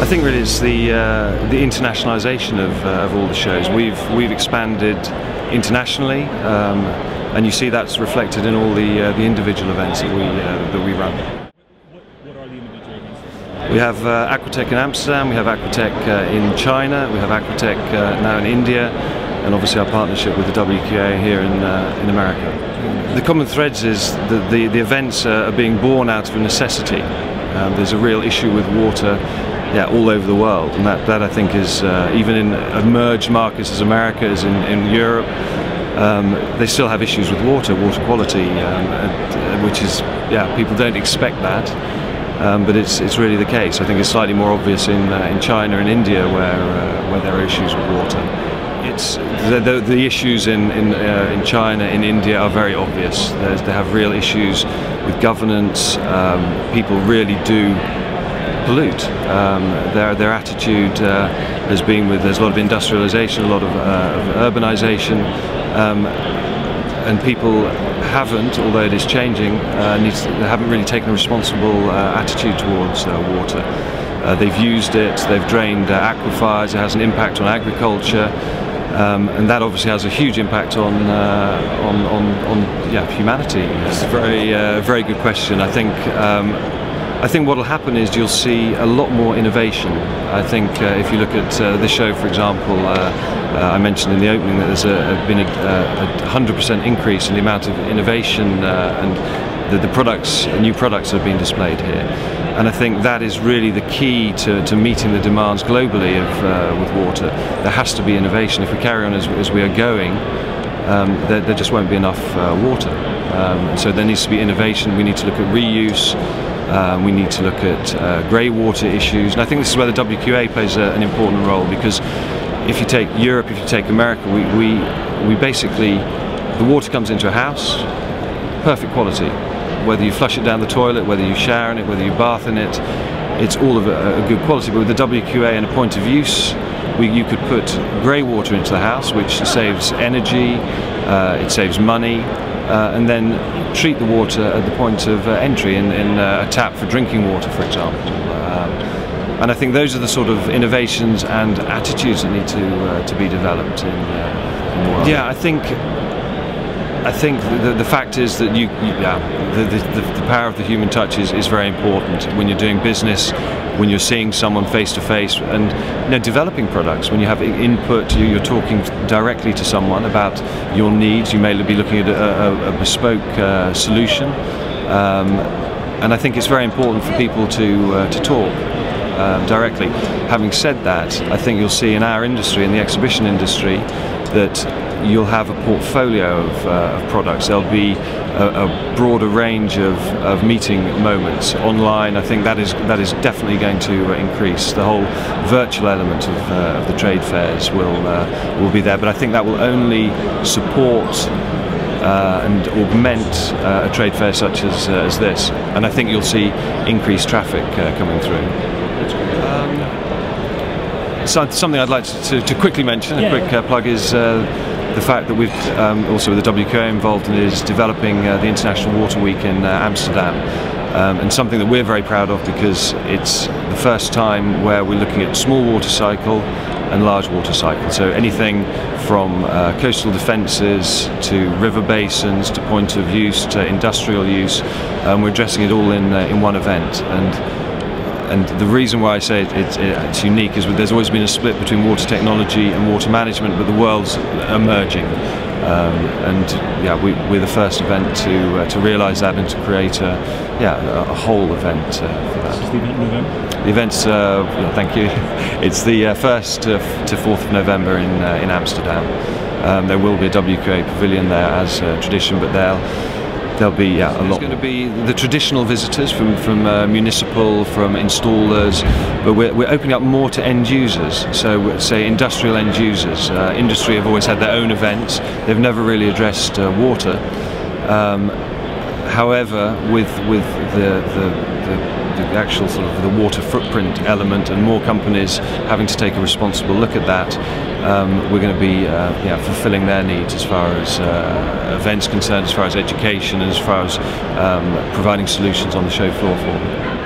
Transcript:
I think really it's the internationalisation of all the shows. We've expanded internationally, and you see that's reflected in all the individual events that we run. What are the individual events? We have Aquatech in Amsterdam, we have Aquatech in China, we have Aquatech now in India, and obviously our partnership with the WQA here in America. The common threads is that the events are being born out of a necessity. There's a real issue with water all over the world, and that I think is, even in emerged markets as America, as in Europe, they still have issues with water quality, which is, people don't expect that, but it's really the case. I think it's slightly more obvious in China and India where there are issues with water. It's the issues in China, in India are very obvious. They have real issues with governance. People really do pollute. Their attitude has been there's a lot of industrialization, a lot of urbanization, and people haven't, although it is changing, they haven't really taken a responsible attitude towards water. They've used it, they've drained aquifers, it has an impact on agriculture, and that obviously has a huge impact on humanity. It's a very good question. I think what will happen is you'll see a lot more innovation. I think if you look at this show, for example, I mentioned in the opening that there's been a 100% increase in the amount of innovation and the products, new products that have been displayed here. And I think that is really the key to meeting the demands globally with water. There has to be innovation. If we carry on as we are going, there just won't be enough water. So there needs to be innovation. We need to look at reuse. We need to look at grey water issues, and I think this is where the WQA plays an important role, because if you take Europe, if you take America, we basically, the water comes into a house, perfect quality. Whether you flush it down the toilet, whether you shower in it, whether you bath in it, it's all of a good quality. But with the WQA and a point of use, you could put grey water into the house, which saves energy, it saves money, and then treat the water at the point of entry in a tap for drinking water, for example. And I think those are the sort of innovations and attitudes that need to be developed in the world. Yeah, I think the fact is that the power of the human touch is very important when you're doing business, when you're seeing someone face to face, and developing products. When you have input, you're talking directly to someone about your needs. You may be looking at a bespoke solution, and I think it's very important for people to talk directly. Having said that, I think you'll see in our industry, in the exhibition industry, that you'll have a portfolio of products. There'll be a broader range of meeting moments online. I think that is definitely going to increase. The whole virtual element of the trade fairs will be there, but I think that will only support and augment a trade fair such as this. And I think you'll see increased traffic coming through. So something I'd like to quickly mention, a quick plug, is the fact that we've also with the WQA involved in is developing the International Water Week in Amsterdam, and something that we're very proud of, because it's the first time where we're looking at small water cycle and large water cycle. So anything from coastal defences to river basins to point of use to industrial use, we're addressing it all in one event. And the reason why I say it's unique is that there's always been a split between water technology and water management, but the world's emerging. We're the first event to realise that and to create a whole event for that. Is the event in November? The event's, thank you, it's the 1st to 4th of November in Amsterdam. There will be a WQA pavilion there as tradition, but there'll be a lot. There's going to be the traditional visitors from municipal, from installers, but we're opening up more to end users. So say industrial end users. Industry have always had their own events. They've never really addressed water. However, with the actual sort of the water footprint element and more companies having to take a responsible look at that, we're going to be fulfilling their needs as far as events concerned, as far as education, as far as providing solutions on the show floor for them.